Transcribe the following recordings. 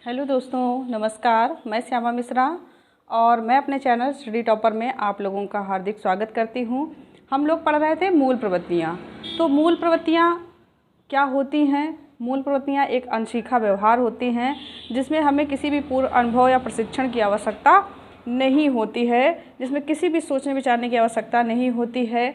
Hello दोस्तों, नमस्कार। मैं श्यामा मिश्रा और मैं अपने चैनल स्टडी टॉपर में आप लोगों का हार्दिक स्वागत करती हूं। हम लोग पढ़ रहे थे मूल प्रवृत्तियां। तो मूल प्रवृत्तियां क्या होती हैं? मूल प्रवृत्तियां एक अनसीखा व्यवहार होती हैं जिसमें हमें किसी भी पूर्व अनुभव या प्रशिक्षण की आवश्यकता नहीं होती है, जिसमें किसी भी सोचने विचारने की आवश्यकता नहीं होती है।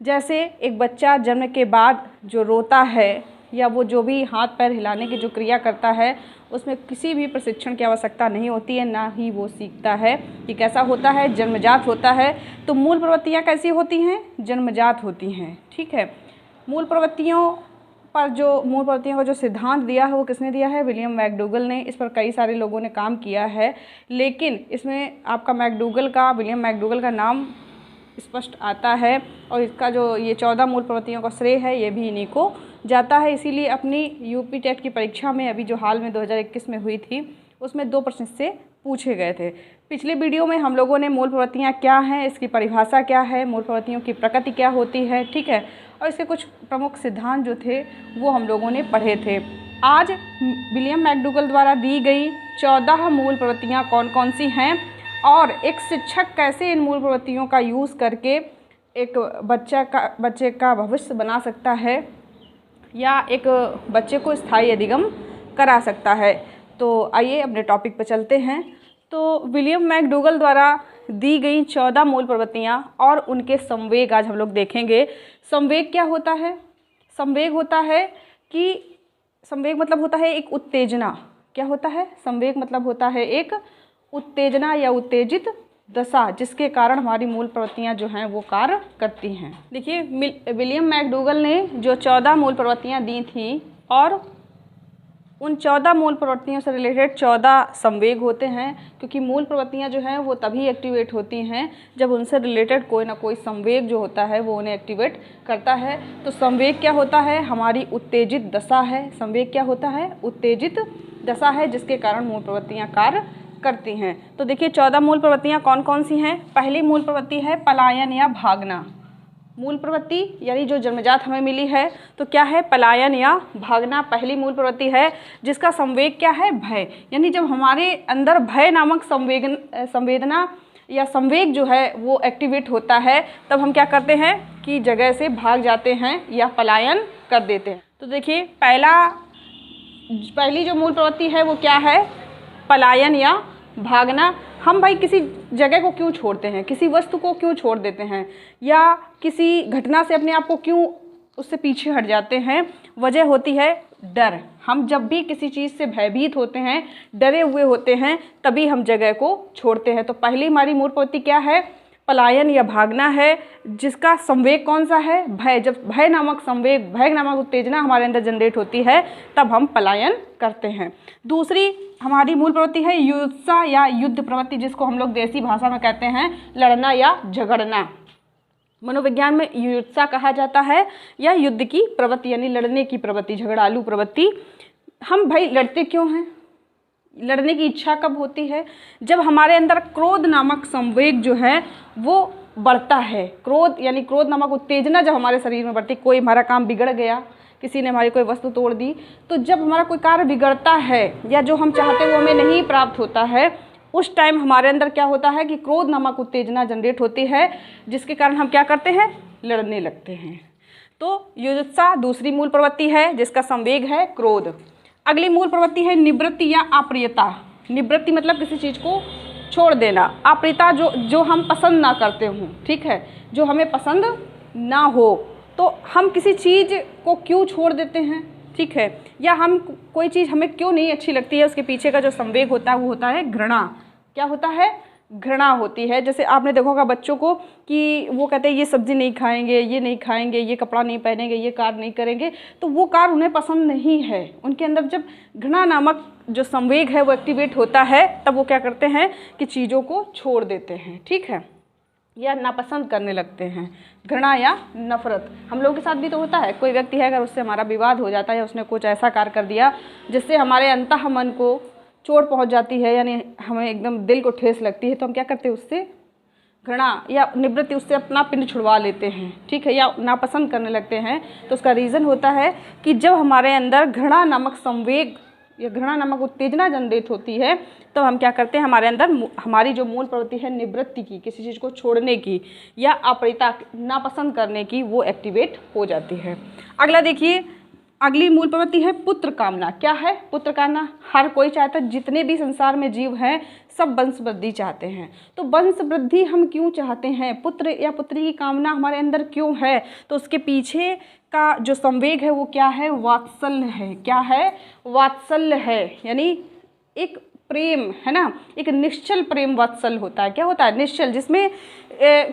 जैसे एक बच्चा जन्म के बाद जो रोता है या वो जो भी हाथ पैर हिलाने की जो क्रिया करता है, उसमें किसी भी प्रशिक्षण की आवश्यकता नहीं होती है, ना ही वो सीखता है। ये कैसा होता है? जन्मजात होता है। तो मूल प्रवृत्तियाँ कैसी होती हैं? जन्मजात होती हैं। ठीक है। मूल प्रवृत्तियों का जो सिद्धांत दिया है वो किसने दिया है? विलियम मैकडूगल ने। इस पर कई सारे लोगों ने काम किया है, लेकिन इसमें आपका विलियम मैकडूगल का नाम स्पष्ट आता है और इसका जो ये 14 मूल प्रवृत्तियों का श्रेय है ये भी इन्हीं को जाता है। इसीलिए अपनी यूपी टेट की परीक्षा में अभी जो हाल में 2021 में हुई थी उसमें 2 प्रश्न से पूछे गए थे। पिछले वीडियो में हम लोगों ने मूल प्रवृत्तियाँ क्या हैं, इसकी परिभाषा क्या है, मूल प्रवृत्तियों की प्रकृति क्या होती है, ठीक है, और इसके कुछ प्रमुख सिद्धांत जो थे वो हम लोगों ने पढ़े थे। आज विलियम मैकडूगल द्वारा दी गई 14 मूल प्रवृत्तियाँ कौन कौन सी हैं और एक शिक्षक कैसे इन मूल प्रवृत्तियों का यूज़ करके एक बच्चे का भविष्य बना सकता है या एक बच्चे को स्थायी अधिगम करा सकता है। तो आइए अपने टॉपिक पर चलते हैं। तो विलियम मैकडूगल द्वारा दी गई 14 मूल प्रवृत्तियाँ और उनके संवेग आज हम लोग देखेंगे। संवेग क्या होता है? संवेग मतलब होता है एक उत्तेजना। क्या होता है? संवेग मतलब होता है एक उत्तेजना या उत्तेजित दशा जिसके कारण हमारी मूल प्रवृत्तियाँ जो हैं वो कार्य करती हैं। देखिए, विलियम मैकडूगल ने जो 14 मूल प्रवृत्तियाँ दी थी और उन 14 मूल प्रवृत्तियों से रिलेटेड 14 संवेग होते हैं, क्योंकि मूल प्रवृत्तियाँ जो हैं वो तभी एक्टिवेट होती हैं जब उनसे रिलेटेड कोई ना कोई संवेग जो होता है वो उन्हें एक्टिवेट करता है। तो संवेग क्या होता है? हमारी उत्तेजित दशा है। संवेग क्या होता है? उत्तेजित दशा है जिसके कारण मूल प्रवृत्तियाँ कार्य करती हैं। तो देखिए 14 मूल प्रवृत्तियाँ कौन कौन सी हैं। पहली मूल प्रवृत्ति है पलायन या भागना। मूल प्रवृत्ति यानी जो जन्मजात हमें मिली है, तो क्या है? पलायन या भागना पहली मूल प्रवृत्ति है, जिसका संवेग क्या है? भय। यानी जब हमारे अंदर भय नामक संवेदना या संवेग जो है वो एक्टिवेट होता है, तब हम क्या करते हैं कि जगह से भाग जाते हैं या पलायन कर देते हैं। तो देखिए पहली जो मूल प्रवृत्ति है वो क्या है? पलायन या भागना। हम भाई किसी जगह को क्यों छोड़ते हैं, किसी वस्तु को क्यों छोड़ देते हैं या किसी घटना से अपने आप को क्यों उससे पीछे हट जाते हैं? वजह होती है डर। हम जब भी किसी चीज़ से भयभीत होते हैं, डरे हुए होते हैं, तभी हम जगह को छोड़ते हैं। तो पहली हमारी मूल प्रवृत्ति क्या है? पलायन या भागना है, जिसका संवेग कौन सा है? भय। जब भय नामक उत्तेजना हमारे अंदर जनरेट होती है तब हम पलायन करते हैं। दूसरी हमारी मूल प्रवृत्ति है युत्सा या युद्ध प्रवृत्ति, जिसको हम लोग देसी भाषा में कहते हैं लड़ना या झगड़ना। मनोविज्ञान में युत्सा कहा जाता है या युद्ध की प्रवृत्ति यानी लड़ने की प्रवृत्ति, झगड़ालू प्रवृत्ति। हम भाई लड़ते क्यों हैं? लड़ने की इच्छा कब होती है? जब हमारे अंदर क्रोध नामक संवेग जो है वो बढ़ता है। क्रोध नामक उत्तेजना जब हमारे शरीर में बढ़ती, कोई हमारा काम बिगड़ गया, किसी ने हमारी कोई वस्तु तोड़ दी, तो जब हमारा कोई कार्य बिगड़ता है या जो हम चाहते हैं वो हमें नहीं प्राप्त होता है, उस टाइम हमारे अंदर क्या होता है कि क्रोध नामक उत्तेजना जनरेट होती है, जिसके कारण हम क्या करते हैं? लड़ने लगते हैं। तो युत्सा दूसरी मूल प्रवृत्ति है जिसका संवेग है क्रोध। अगली मूल प्रवृत्ति है निवृत्ति या अप्रियता। निवृत्ति मतलब किसी चीज़ को छोड़ देना। अप्रियता जो हम पसंद ना करते हों, ठीक है, जो हमें पसंद ना हो, तो हम किसी चीज़ को क्यों छोड़ देते हैं, ठीक है, या हम कोई चीज़ हमें क्यों नहीं अच्छी लगती है, उसके पीछे का जो संवेग होता है वो होता है घृणा। क्या होता है? घृणा होती है। जैसे आपने देखा होगा बच्चों को कि वो कहते हैं ये सब्ज़ी नहीं खाएंगे, ये नहीं खाएंगे, ये कपड़ा नहीं पहनेंगे, ये कार्य नहीं करेंगे, तो वो कार्य उन्हें पसंद नहीं है। उनके अंदर जब घृणा नामक जो संवेग है वो एक्टिवेट होता है, तब वो क्या करते हैं कि चीज़ों को छोड़ देते हैं, ठीक है, या नापसंद करने लगते हैं। घृणा या नफरत हम लोगों के साथ भी तो होता है। कोई व्यक्ति है, अगर उससे हमारा विवाद हो जाता है या उसने कुछ ऐसा कार्य कर दिया जिससे हमारे अंतः मन को चोट पहुंच जाती है, यानी हमें एकदम दिल को ठेस लगती है, तो हम क्या करते हैं? उससे घृणा या निवृत्ति, उससे अपना पिंड छुड़वा लेते हैं, ठीक है, या नापसंद करने लगते हैं। तो उसका रीज़न होता है कि जब हमारे अंदर घृणा नामक संवेग या घृणा नामक उत्तेजना जनरेट होती है, तो हम क्या करते हैं, हमारे अंदर हमारी जो मूल प्रवृत्ति है निवृत्ति की, किसी चीज़ को छोड़ने की या अप्रियता नापसंद करने की, वो एक्टिवेट हो जाती है। अगला देखिए, अगली मूल प्रवृत्ति है पुत्र कामना। क्या है पुत्र कामना? हर कोई चाहता है, जितने भी संसार में जीव हैं सब वंश वृद्धि चाहते हैं। तो वंश वृद्धि हम क्यों चाहते हैं, पुत्र या पुत्री की कामना हमारे अंदर क्यों है? तो उसके पीछे का जो संवेग है वो क्या है? वात्सल्य है। क्या है? वात्सल्य है, यानी एक प्रेम है ना, एक निश्चल प्रेम वात्सल्य होता है। क्या होता है? निश्चल, जिसमें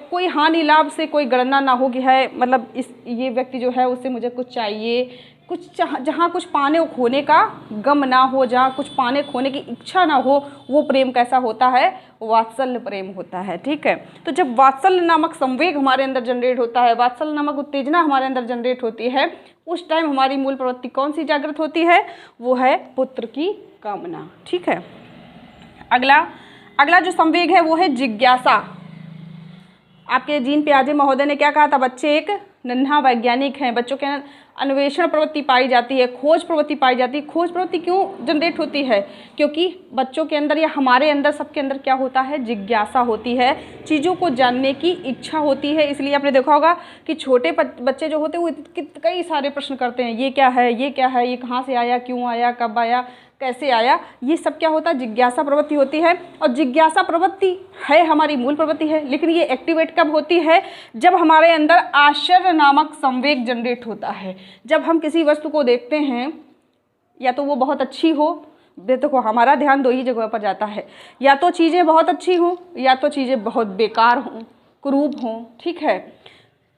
कोई हानि लाभ से कोई गणना ना हो कि है मतलब ये व्यक्ति जो है उससे मुझे कुछ चाहिए, कुछ जहाँ कुछ पाने खोने का गम ना हो, जहाँ कुछ पाने खोने की इच्छा ना हो, वो प्रेम कैसा होता है? वात्सल्य प्रेम होता है। ठीक है, तो जब वात्सल्य नामक संवेग हमारे अंदर जनरेट होता है, वात्सल्य नामक उत्तेजना हमारे अंदर जनरेट होती है, उस टाइम हमारी मूल प्रवृत्ति कौन सी जागृत होती है? वो है पुत्र की कामना। ठीक है, अगला जो संवेग है वो है जिज्ञासा। आपके जीन पियाजे महोदय ने क्या कहा था? बच्चे एक नन्हा वैज्ञानिक हैं, बच्चों के अन्वेषण प्रवृत्ति पाई जाती है, खोज प्रवृत्ति पाई जाती है। खोज प्रवृत्ति क्यों जनरेट होती है? क्योंकि बच्चों के अंदर या हमारे अंदर, सबके अंदर क्या होता है? जिज्ञासा होती है, चीज़ों को जानने की इच्छा होती है। इसलिए आपने देखा होगा कि छोटे बच्चे जो होते हैं वो कई सारे प्रश्न करते हैं, ये क्या है, ये क्या है, ये कहाँ से आया, क्यों आया, कब आया, कैसे आया, ये सब क्या होता है? जिज्ञासा प्रवृत्ति होती है। और जिज्ञासा प्रवृत्ति है हमारी मूल प्रवृत्ति है, लेकिन ये एक्टिवेट कब होती है? जब हमारे अंदर आश्चर्य नामक संवेग जनरेट होता है। जब हम किसी वस्तु को देखते हैं, या तो वो बहुत अच्छी हो, देखो हमारा ध्यान दो ही जगह पर जाता है, या तो चीज़ें बहुत अच्छी हों या तो चीज़ें बहुत बेकार हों, कुरूप हों। ठीक है,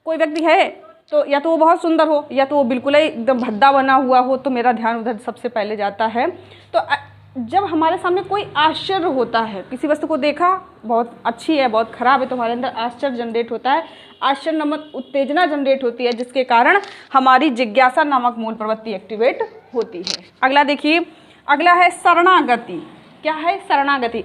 कोई व्यक्ति है तो या तो वो बहुत सुंदर हो या तो वो बिल्कुल ही एकदम भद्दा बना हुआ हो, तो मेरा ध्यान उधर सबसे पहले जाता है। तो जब हमारे सामने कोई आश्चर्य होता है, किसी वस्तु को देखा बहुत अच्छी है, बहुत ख़राब है, तो हमारे अंदर आश्चर्य जनरेट होता है, आश्चर्य नामक उत्तेजना जनरेट होती है, जिसके कारण हमारी जिज्ञासा नामक मूल प्रवृत्ति एक्टिवेट होती है। अगला देखिए, अगला है शरणागति। क्या है? शरणागति।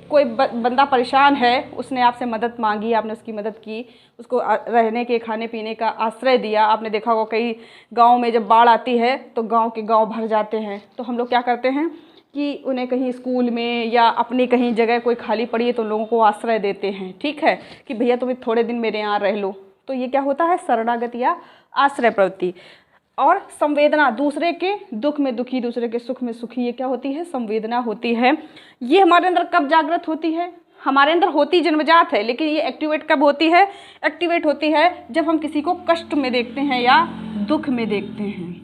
कोई बंदा परेशान है, उसने आपसे मदद मांगी, आपने उसकी मदद की, उसको रहने के खाने पीने का आश्रय दिया। आपने देखा होगा कई गांव में जब बाढ़ आती है तो गांव के गांव भर जाते हैं, तो हम लोग क्या करते हैं कि उन्हें कहीं स्कूल में या अपनी कहीं जगह कोई खाली पड़ी है तो लोगों को आश्रय देते हैं। ठीक है, कि भैया तुम थोड़े दिन मेरे यहाँ रह लो। तो ये क्या होता है? शरणागति या आश्रय प्रवृत्ति। और संवेदना, दूसरे के दुख में दुखी, दूसरे के सुख में सुखी, ये क्या होती है? संवेदना होती है। ये हमारे अंदर कब जागृत होती है? हमारे अंदर होती जन्मजात है, लेकिन ये एक्टिवेट कब होती है? एक्टिवेट होती है जब हम किसी को कष्ट में देखते हैं या दुख में देखते हैं।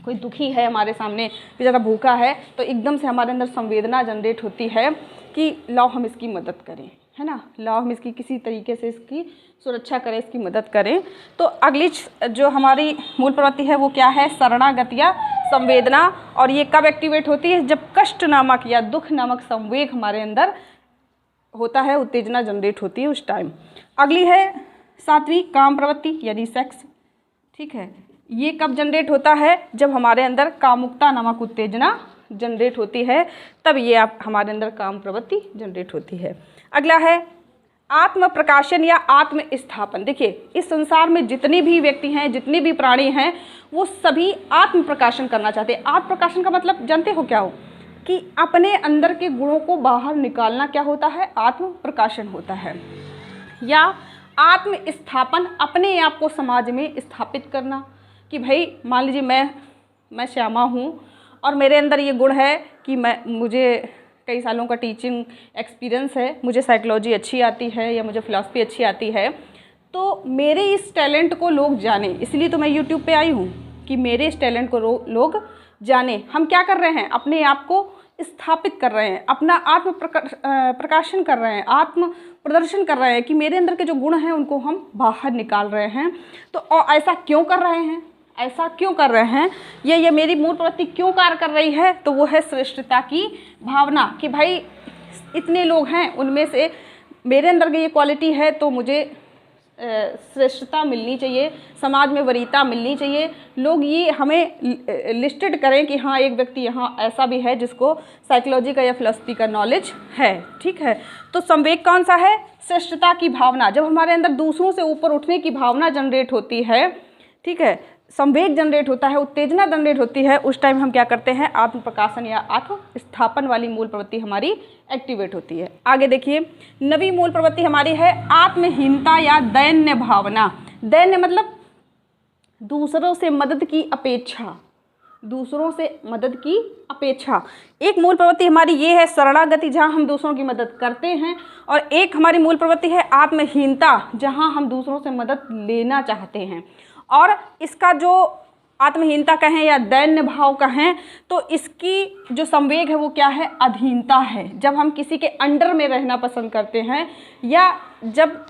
कोई दुखी है हमारे सामने, बेचारा भूखा है, तो एकदम से हमारे अंदर संवेदना जनरेट होती है कि लाओ हम इसकी मदद करें, है ना, लाओ हम इसकी किसी तरीके से इसकी सुरक्षा करें, इसकी मदद करें। तो अगली जो हमारी मूल प्रवृत्ति है वो क्या है? शरणागति या संवेदना। और ये कब एक्टिवेट होती है? जब कष्ट नामक या दुख नामक संवेग हमारे अंदर होता है, उत्तेजना जनरेट होती है उस टाइम। अगली है सातवीं काम प्रवृत्ति यानी सेक्स। ठीक है, ये कब जनरेट होता है? जब हमारे अंदर कामुकता नामक उत्तेजना जनरेट होती है, तब ये हमारे अंदर काम प्रवृत्ति जनरेट होती है। अगला है आत्म प्रकाशन या आत्म स्थापन। देखिए, इस संसार में जितने भी व्यक्ति हैं, जितने भी प्राणी हैं, वो सभी आत्म प्रकाशन करना चाहते हैं। आत्म प्रकाशन का मतलब जानते हो क्या हो? कि अपने अंदर के गुणों को बाहर निकालना क्या होता है? आत्म प्रकाशन होता है। या आत्म स्थापन, अपने आप को समाज में स्थापित करना, कि भाई मान लीजिए मैं श्यामा हूँ और मेरे अंदर ये गुण है कि मुझे कई सालों का टीचिंग एक्सपीरियंस है, मुझे साइकोलॉजी अच्छी आती है या मुझे फ़िलासफ़ी अच्छी आती है, तो मेरे इस टैलेंट को लोग जाने, इसलिए तो मैं यूट्यूब पे आई हूँ कि मेरे इस टैलेंट को लोग जाने। हम क्या कर रहे हैं? अपने आप को स्थापित कर रहे हैं, अपना आत्म प्रकाशन कर रहे हैं, आत्म प्रदर्शन कर रहे हैं कि मेरे अंदर के जो गुण हैं उनको हम बाहर निकाल रहे हैं। तो ऐसा क्यों कर रहे हैं? ऐसा क्यों कर रहे हैं? ये मेरी मूल प्रवृत्ति क्यों कार्य कर रही है? तो वो है श्रेष्ठता की भावना, कि भाई इतने लोग हैं, उनमें से मेरे अंदर की ये क्वालिटी है, तो मुझे श्रेष्ठता मिलनी चाहिए, समाज में वरीयता मिलनी चाहिए। लोग ये हमें लिस्टेड करें कि हाँ, एक व्यक्ति यहाँ ऐसा भी है जिसको साइकोलॉजी का या फिलॉसफी का नॉलेज है। ठीक है, तो संवेग कौन सा है? श्रेष्ठता की भावना। जब हमारे अंदर दूसरों से ऊपर उठने की भावना जनरेट होती है, ठीक है, संवेग जनरेट होता है, उत्तेजना जनरेट होती है, उस टाइम हम क्या करते हैं, आत्म प्रकाशन या आत्म स्थापन वाली मूल प्रवृत्ति हमारी एक्टिवेट होती है। आगे देखिए, नवी मूल प्रवृत्ति हमारी है आत्महीनता या दैन्य भावना। दैन्य मतलब दूसरों से मदद की अपेक्षा, दूसरों से मदद की अपेक्षा। एक मूल प्रवृत्ति हमारी ये है शरणागति, जहाँ हम दूसरों की मदद करते हैं, और एक हमारी मूल प्रवृत्ति है आत्महीनता, जहाँ हम दूसरों से मदद लेना चाहते हैं। और इसका जो आत्महीनता कहें या दैन्य भाव कहें, तो इसकी जो संवेग है वो क्या है, अधीनता है। जब हम किसी के अंडर में रहना पसंद करते हैं, या जब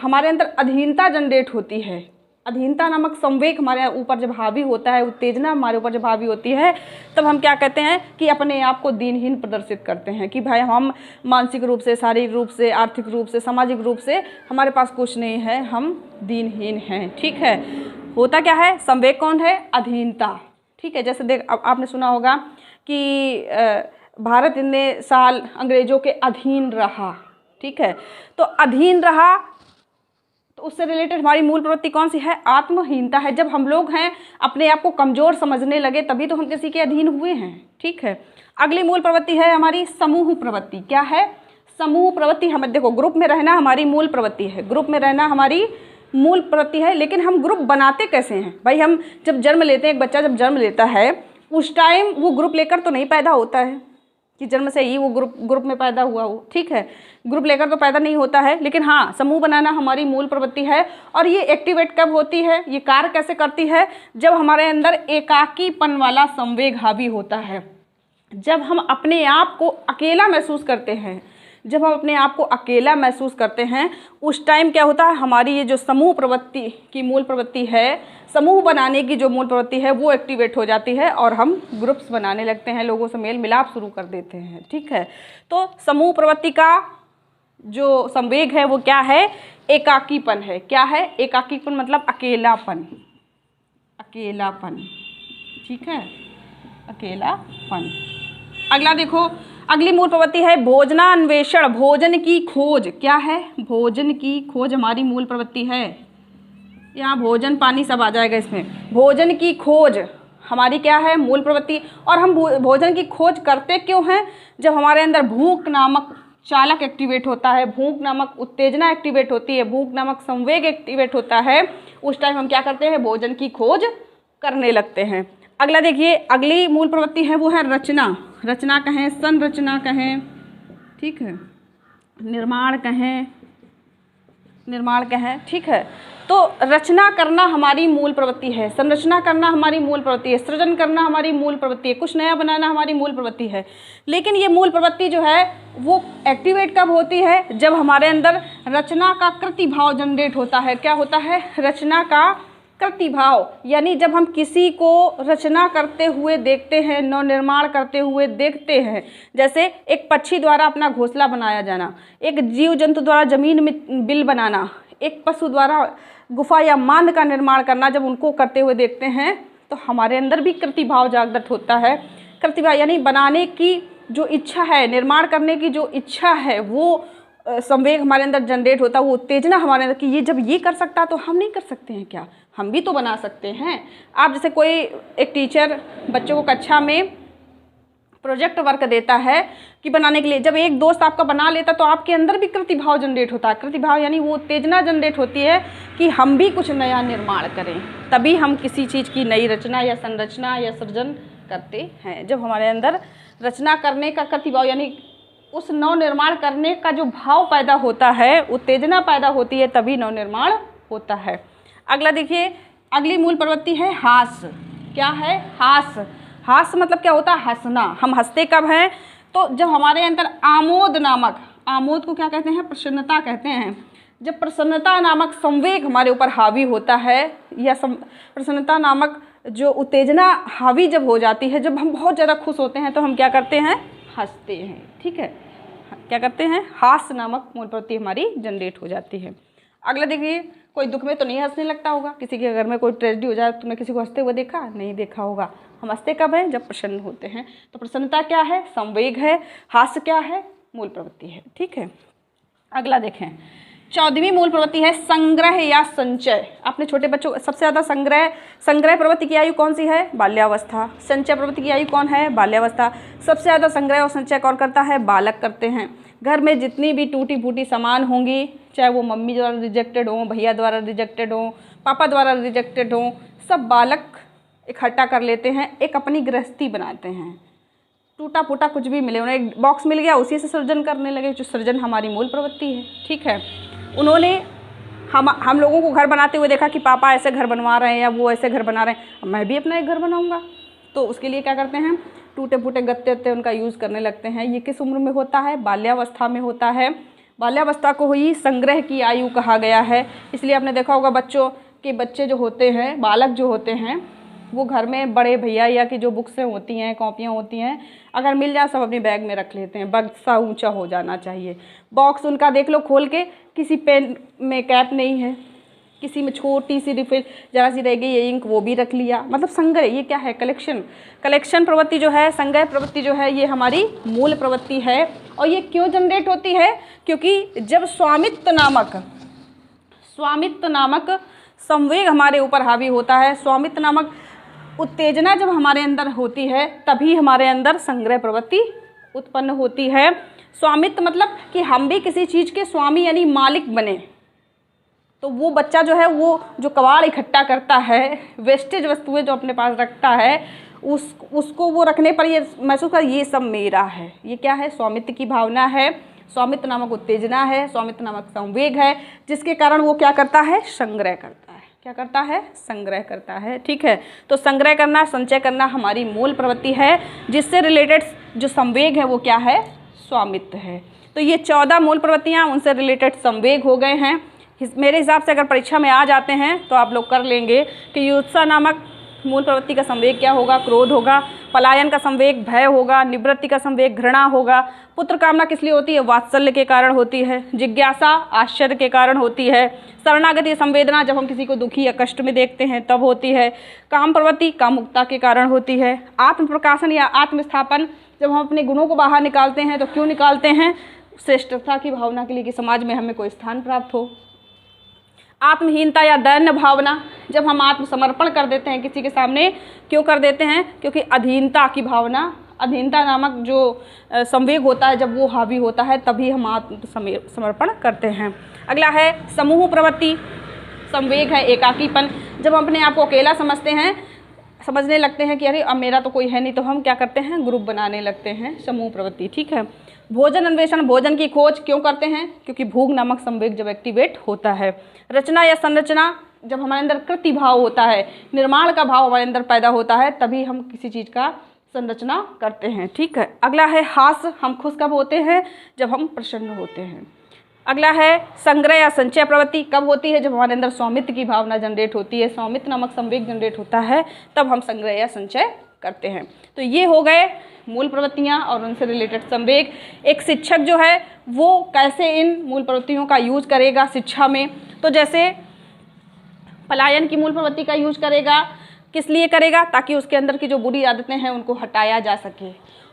हमारे अंदर अधीनता जनरेट होती है, अधीनता नामक संवेग हमारे ऊपर जब हावी होता है, उत्तेजना हमारे ऊपर जब हावी होती है, तब हम क्या कहते हैं कि अपने आप को दीनहीन प्रदर्शित करते हैं कि भाई हम मानसिक रूप से, शारीरिक रूप से, आर्थिक रूप से, सामाजिक रूप से हमारे पास कुछ नहीं है, हम दीनहीन हैं। ठीक है, होता क्या है, संवेग कौन है, अधीनता। ठीक है, जैसे देख आपने सुना होगा कि भारत इतने साल अंग्रेजों के अधीन रहा। ठीक है, तो अधीन रहा, तो उससे रिलेटेड हमारी मूल प्रवृत्ति कौन सी है, आत्महीनता है। जब हम लोग हैं अपने आप को कमज़ोर समझने लगे, तभी तो हम किसी के अधीन हुए हैं। ठीक है, अगली मूल प्रवृत्ति है हमारी समूह प्रवृत्ति। क्या है, समूह प्रवृत्ति। हमें देखो, ग्रुप में रहना हमारी मूल प्रवृत्ति है, ग्रुप में रहना हमारी मूल प्रवृत्ति है, लेकिन हम ग्रुप बनाते कैसे हैं भाई। हम जब जन्म लेते हैं, एक बच्चा जब जन्म लेता है, उस टाइम वो ग्रुप लेकर तो नहीं पैदा होता है कि जन्म से ही वो ग्रुप में पैदा हुआ हो। ठीक है, ग्रुप लेकर तो पैदा नहीं होता है, लेकिन हाँ, समूह बनाना हमारी मूल प्रवृत्ति है। और ये एक्टिवेट कब होती है, ये कार्य कैसे करती है, जब हमारे अंदर एकाकीपन वाला संवेग हावी होता है, जब हम अपने आप को अकेला महसूस करते हैं। जब हम अपने आप को अकेला महसूस करते हैं, उस टाइम क्या होता है, हमारी ये जो समूह प्रवृत्ति की मूल प्रवृत्ति है, समूह बनाने की जो मूल प्रवृत्ति है, वो एक्टिवेट हो जाती है और हम ग्रुप्स बनाने लगते हैं, लोगों से मेल मिलाप शुरू कर देते हैं। ठीक है, तो समूह प्रवृत्ति का जो संवेग है वो क्या है, एकाकीपन है। क्या है, एकाकीपन मतलब अकेलापन, अकेलापन। ठीक है, अकेलापन। अगला देखो, अगली मूल प्रवृत्ति है भोजनान्वेषण, भोजन की खोज। क्या है, भोजन की खोज हमारी मूल प्रवृत्ति है। यहाँ भोजन पानी सब आ जाएगा इसमें। भोजन की खोज हमारी क्या है, मूल प्रवृत्ति। और हम भोजन की खोज करते क्यों हैं, जब हमारे अंदर भूख नामक चालक एक्टिवेट होता है, भूख नामक उत्तेजना एक्टिवेट होती है, भूख नामक संवेग एक्टिवेट होता है, उस टाइम हम क्या करते हैं, भोजन की खोज करने लगते हैं। अगला देखिए, अगली मूल प्रवृत्ति है वो है रचना। रचना कहें, संरचना कहें, ठीक है, निर्माण कहें, निर्माण कहें। ठीक है, तो रचना करना हमारी मूल प्रवृत्ति है, संरचना करना हमारी मूल प्रवृत्ति है, सृजन करना हमारी मूल प्रवृत्ति है, कुछ नया बनाना हमारी मूल प्रवृत्ति है। लेकिन ये मूल प्रवृत्ति जो है वो एक्टिवेट कब होती है, जब हमारे अंदर रचना का कृतिभाव जनरेट होता है। क्या होता है, रचना का कृतिभाव, यानी जब हम किसी को रचना करते हुए देखते हैं, नवनिर्माण करते हुए देखते हैं। जैसे एक पक्षी द्वारा अपना घोंसला बनाया जाना, एक जीव जंतु द्वारा जमीन में बिल बनाना, एक पशु द्वारा गुफा या मांद का निर्माण करना, जब उनको करते हुए देखते हैं तो हमारे अंदर भी कृतिभाव जागृत होता है। कृतिभाव यानी बनाने की जो इच्छा है, निर्माण करने की जो इच्छा है, वो संवेग हमारे अंदर जनरेट होता है, वो उत्तेजना हमारे अंदर कि ये जब ये कर सकता तो हम नहीं कर सकते हैं क्या, हम भी तो बना सकते हैं। आप जैसे कोई एक टीचर बच्चों को कक्षा में प्रोजेक्ट वर्क देता है कि बनाने के लिए, जब एक दोस्त आपका बना लेता तो आपके अंदर भी कृतिभाव जनरेट होता है। कृतिभाव यानी वो उत्तेजना जनरेट होती है कि हम भी कुछ नया निर्माण करें, तभी हम किसी चीज़ की नई रचना या संरचना या सृजन करते हैं। जब हमारे अंदर रचना करने का कृतिभाव यानी उस नव निर्माण करने का जो भाव पैदा होता है, उत्तेजना पैदा होती है, तभी नव निर्माण होता है। अगला देखिए, अगली मूल प्रवृत्ति है हास्य। क्या है, हास्य। हास्य मतलब क्या होता है, हंसना। हम हंसते कब हैं, तो जब हमारे अंदर आमोद नामक, आमोद को क्या कहते हैं, प्रसन्नता कहते हैं। जब प्रसन्नता नामक संवेग हमारे ऊपर हावी होता है, या प्रसन्नता नामक जो उत्तेजना हावी जब हो जाती है, जब हम बहुत ज़्यादा खुश होते हैं, तो हम क्या करते हैं, हंसते हैं। ठीक है, क्या करते हैं, हास्य नामक मूल प्रवृत्ति हमारी जनरेट हो जाती है। अगला देखिए, कोई दुख में तो नहीं हंसने लगता होगा, किसी के घर में कोई ट्रेजेडी हो जाए, तुमने किसी को हंसते हुए देखा, नहीं देखा होगा। हम हंसते कब हैं, जब प्रसन्न होते हैं। तो प्रसन्नता क्या है, संवेग है। हास्य क्या है, मूल प्रवृत्ति है। ठीक है, अगला देखें, 14वीं मूल प्रवृत्ति है संग्रह या संचय। अपने छोटे बच्चों सबसे ज़्यादा संग्रह प्रवृत्ति की आयु कौन सी है? बाल्यावस्था। संचय प्रवृत्ति की आयु कौन है? बाल्यावस्था। सबसे ज़्यादा संग्रह और संचय कौन करता है? बालक करते हैं। घर में जितनी भी टूटी फूटी सामान होंगी, चाहे वो मम्मी द्वारा रिजेक्टेड हो, भैया द्वारा रिजेक्टेड हो, पापा द्वारा रिजेक्टेड हो, सब बालक इकट्ठा कर लेते हैं, एक अपनी गृहस्थी बनाते हैं। टूटा फूटा कुछ भी मिले, उन्हें एक बॉक्स मिल गया, उसी से सृजन करने लगे, जो सृजन हमारी मूल प्रवृत्ति है। ठीक है, उन्होंने हम लोगों को घर बनाते हुए देखा कि पापा ऐसे घर बनवा रहे हैं या वो ऐसे घर बना रहे हैं, मैं भी अपना एक घर बनाऊंगा। तो उसके लिए क्या करते हैं? टूटे फूटे गत्ते वत्ते उनका यूज़ करने लगते हैं। ये किस उम्र में होता है? बाल्यावस्था में होता है। बाल्यावस्था को ही संग्रह की आयु कहा गया है। इसलिए आपने देखा होगा बच्चे जो होते हैं, बालक जो होते हैं, वो घर में बड़े भैया या की जो बुक्सें होती हैं, कॉपियाँ होती हैं, अगर मिल जाए सब अपनी बैग में रख लेते हैं। बक्सा ऊंचा हो जाना चाहिए। बॉक्स उनका देख लो खोल के, किसी पेन में कैप नहीं है, किसी में छोटी सी रिफिल जरा सी रह गई, ये इंक वो भी रख लिया। मतलब संग्रह, ये क्या है? कलेक्शन प्रवृत्ति जो है, संग्रह प्रवृत्ति जो है, ये हमारी मूल प्रवृत्ति है। और ये क्यों जनरेट होती है? क्योंकि जब स्वामित्व नामक संवेग हमारे ऊपर हावी होता है, स्वामित्व नामक उत्तेजना जब हमारे अंदर होती है, तभी हमारे अंदर संग्रह प्रवृत्ति उत्पन्न होती है। स्वामित्व मतलब कि हम भी किसी चीज़ के स्वामी यानी मालिक बने। तो वो बच्चा जो है, वो जो कबाड़ इकट्ठा करता है, वेस्टेज वस्तुएं जो अपने पास रखता है, उसको वो रखने पर ये महसूस कर, ये सब मेरा है। ये क्या है? स्वामित्व की भावना है, स्वामित्व नामक उत्तेजना है, स्वामित्व नामक संवेग है, जिसके कारण वो क्या करता है? संग्रह करता है। क्या करता है? संग्रह करता है। ठीक है, तो संग्रह करना, संचय करना हमारी मूल प्रवृत्ति है, जिससे रिलेटेड जो संवेग है वो क्या है? स्वामित्व है। तो ये 14 मूल प्रवृत्तियाँ, उनसे रिलेटेड संवेग हो गए हैं। मेरे हिसाब से अगर परीक्षा में आ जाते हैं तो आप लोग कर लेंगे कि युत्सा नामक मूल प्रवृत्ति का संवेग क्या होगा? क्रोध होगा। पलायन का संवेग भय होगा। निवृत्ति का संवेग घृणा होगा। पुत्र कामना किस लिए होती है? वात्सल्य के कारण होती है। जिज्ञासा आश्चर्य के कारण होती है। शरणागति संवेदना जब हम किसी को दुखी या कष्ट में देखते हैं तब होती है। काम प्रवृत्ति कामुकता के कारण होती है। आत्म प्रकाशन या आत्मस्थापन जब हम अपने गुणों को बाहर निकालते हैं तो क्यों निकालते हैं? श्रेष्ठता की भावना के लिए कि समाज में हमें कोई स्थान प्राप्त हो। आत्महीनता या दैन्य भावना जब हम आत्मसमर्पण कर देते हैं किसी के सामने, क्यों कर देते हैं? क्योंकि अधीनता की भावना, अधीनता नामक जो संवेग होता है जब वो हावी होता है तभी हम आत्मसमर्पण करते हैं। अगला है समूह प्रवृत्ति। संवेग है एकाकीपन। जब हम अपने आप को अकेला समझने लगते हैं कि अरे अब मेरा तो कोई है नहीं, तो हम क्या करते हैं? ग्रुप बनाने लगते हैं। समूह प्रवृत्ति। ठीक है। भोजन अन्वेषण, भोजन की खोज क्यों करते हैं? क्योंकि भूख नामक संवेग जब एक्टिवेट होता है। रचना या संरचना जब हमारे अंदर कृति भाव होता है, निर्माण का भाव हमारे अंदर पैदा होता है, तभी हम किसी चीज़ का संरचना करते हैं। ठीक है। अगला है हास्य। हम खुश कब होते हैं? जब हम प्रसन्न होते हैं। अगला है संग्रह या संचय प्रवृत्ति। कब होती है? जब हमारे अंदर स्वामित्व की भावना जनरेट होती है, स्वामित्व नामक संवेग जनरेट होता है, तब हम संग्रह या संचय करते हैं। तो ये हो गए मूल प्रवृत्तियाँ और उनसे रिलेटेड संवेग। एक शिक्षक जो है वो कैसे इन मूल प्रवृत्तियों का यूज करेगा शिक्षा में? तो जैसे पलायन की मूल प्रवृत्ति का यूज करेगा, किस लिए करेगा? ताकि उसके अंदर की जो बुरी आदतें हैं उनको हटाया जा सके।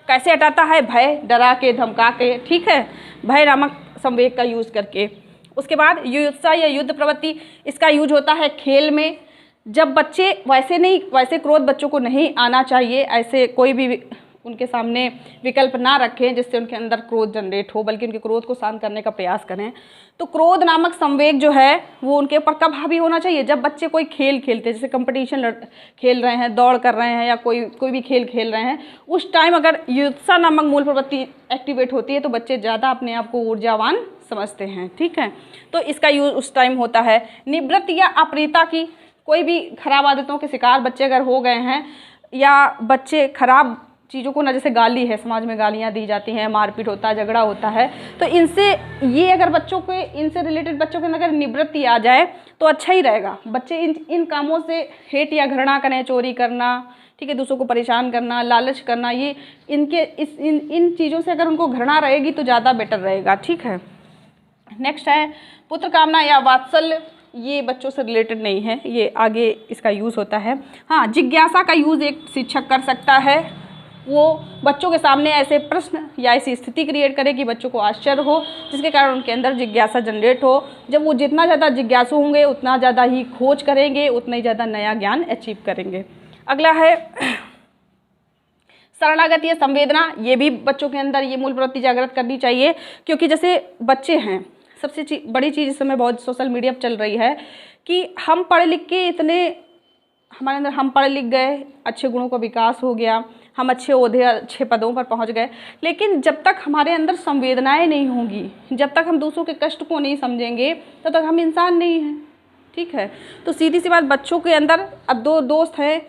कैसे हटाता है? भय, डरा के, धमका के। ठीक है, भय नामक संवेग का यूज करके। उसके बाद युत्सा या युद्ध प्रवृत्ति, इसका यूज होता है खेल में। जब बच्चे वैसे क्रोध बच्चों को नहीं आना चाहिए, ऐसे कोई भी उनके सामने विकल्प ना रखें जिससे उनके अंदर क्रोध जनरेट हो, बल्कि उनके क्रोध को शांत करने का प्रयास करें। तो क्रोध नामक संवेग जो है वो उनके ऊपर कब हावी होना चाहिए? जब बच्चे कोई खेल खेलते हैं, जैसे कंपटीशन खेल रहे हैं, दौड़ कर रहे हैं या कोई भी खेल खेल रहे हैं, उस टाइम अगर युत्सा नामक मूल प्रवृत्ति एक्टिवेट होती है तो बच्चे ज़्यादा अपने आप को ऊर्जावान समझते हैं। ठीक है, तो इसका यूज उस टाइम होता है। निवृत्ति या अप्रियता की, कोई भी खराब आदतों के शिकार बच्चे अगर हो गए हैं या बच्चे खराब चीज़ों को ना, जैसे गाली है, समाज में गालियाँ दी जाती हैं, मारपीट होता है, झगड़ा होता है, तो इनसे रिलेटेड बच्चों के अंदर अगर निवृत्ति आ जाए तो अच्छा ही रहेगा। बच्चे इन कामों से हेट या घृणा करें, चोरी करना, ठीक है, दूसरों को परेशान करना, लालच करना, ये इन चीज़ों से अगर उनको घृणा रहेगी तो ज़्यादा बेटर रहेगा। ठीक है। नेक्स्ट है पुत्र कामना या वात्सल्य। ये बच्चों से रिलेटेड नहीं है, ये आगे इसका यूज़ होता है। हाँ, जिज्ञासा का यूज़ एक शिक्षक कर सकता है। वो बच्चों के सामने ऐसे प्रश्न या ऐसी स्थिति क्रिएट करे कि बच्चों को आश्चर्य हो, जिसके कारण उनके अंदर जिज्ञासा जनरेट हो। जब वो जितना ज़्यादा जिज्ञासु होंगे उतना ज़्यादा ही खोज करेंगे, उतना ही ज़्यादा नया ज्ञान अचीव करेंगे। अगला है शरणागति या संवेदना। ये भी बच्चों के अंदर ये मूल प्रवृत्ति जागृत करनी चाहिए, क्योंकि जैसे बच्चे हैं, सबसे बड़ी चीज़ इस समय बहुत सोशल मीडिया पर चल रही है कि हम पढ़ लिख के इतने हमारे अंदर, हम पढ़ लिख गए, अच्छे गुणों का विकास हो गया, हम अच्छे ओहदे अच्छे पदों पर पहुंच गए, लेकिन जब तक हमारे अंदर संवेदनाएं नहीं होंगी, जब तक हम दूसरों के कष्ट को नहीं समझेंगे, तब तक हम इंसान नहीं हैं। ठीक है, तो सीधी सी बात, बच्चों के अंदर अब दो दोस्त हैं,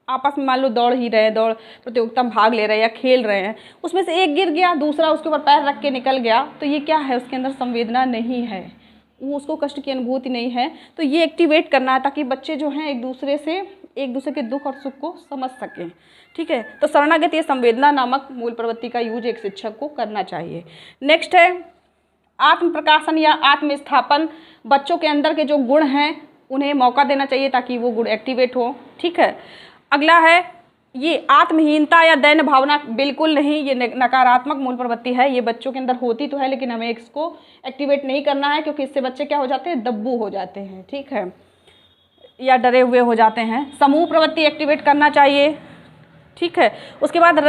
आपस में मान लो दौड़ ही रहे हैं, दौड़ प्रतियोगिता में भाग ले रहे हैं या खेल रहे हैं, उसमें से एक गिर गया, दूसरा उसके ऊपर पैर रख के निकल गया, तो ये क्या है, उसके अंदर संवेदना नहीं है, वो उसको कष्ट की अनुभूति नहीं है। तो ये एक्टिवेट करना है ताकि बच्चे जो हैं एक दूसरे के दुख और सुख को समझ सकें। ठीक है, तो शरणागति संवेदना नामक मूल प्रवृत्ति का यूज एक शिक्षक को करना चाहिए। नेक्स्ट है आत्म प्रकाशन या आत्म स्थापन। बच्चों के अंदर के जो गुण हैं उन्हें मौका देना चाहिए ताकि वो गुण एक्टिवेट हो। ठीक है, अगला है ये आत्महीनता या दैन्य भावना। बिल्कुल नहीं, ये नकारात्मक मूल प्रवृत्ति है, ये बच्चों के अंदर होती तो है, लेकिन हमें इसको एक्टिवेट नहीं करना है, क्योंकि इससे बच्चे क्या हो जाते हैं, दब्बू हो जाते हैं। ठीक है, या डरे हुए हो जाते हैं। समूह प्रवृत्ति एक्टिवेट करना चाहिए। ठीक है, उसके बाद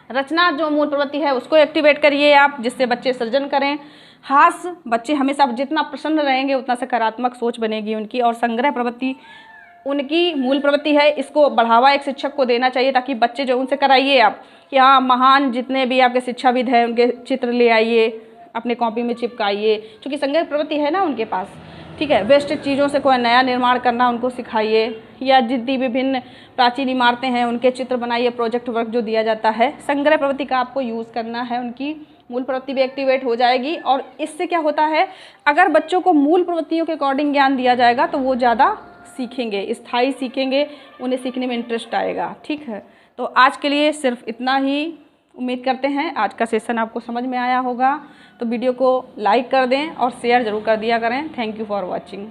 रचना जो मूल प्रवृत्ति है उसको एक्टिवेट करिए आप, जिससे बच्चे सृजन करें। हास्य, बच्चे हमेशा जितना प्रसन्न रहेंगे उतना सकारात्मक सोच बनेगी उनकी। और संग्रह प्रवृत्ति उनकी मूल प्रवृत्ति है, इसको बढ़ावा एक शिक्षक को देना चाहिए ताकि बच्चे जो उनसे कराइए आप कि हाँ, महान जितने भी आपके शिक्षाविद हैं उनके चित्र ले आइए, अपने कॉपी में चिपकाइए, क्योंकि संग्रह प्रवृत्ति है ना उनके पास। ठीक है, वेस्ट चीज़ों से कोई नया निर्माण करना उनको सिखाइए, या जितनी विभिन्न प्राचीन इमारतें हैं उनके चित्र बनाइए, प्रोजेक्ट वर्क जो दिया जाता है। संग्रह प्रवृत्ति का आपको यूज़ करना है, उनकी मूल प्रवृत्ति भी एक्टिवेट हो जाएगी। और इससे क्या होता है, अगर बच्चों को मूल प्रवृत्तियों के अकॉर्डिंग ज्ञान दिया जाएगा तो वो ज़्यादा सीखेंगे, स्थायी सीखेंगे, उन्हें सीखने में इंटरेस्ट आएगा। ठीक है, तो आज के लिए सिर्फ इतना ही। उम्मीद करते हैं आज का सेशन आपको समझ में आया होगा, तो वीडियो को लाइक कर दें और शेयर ज़रूर कर दिया करें। Thank you for watching.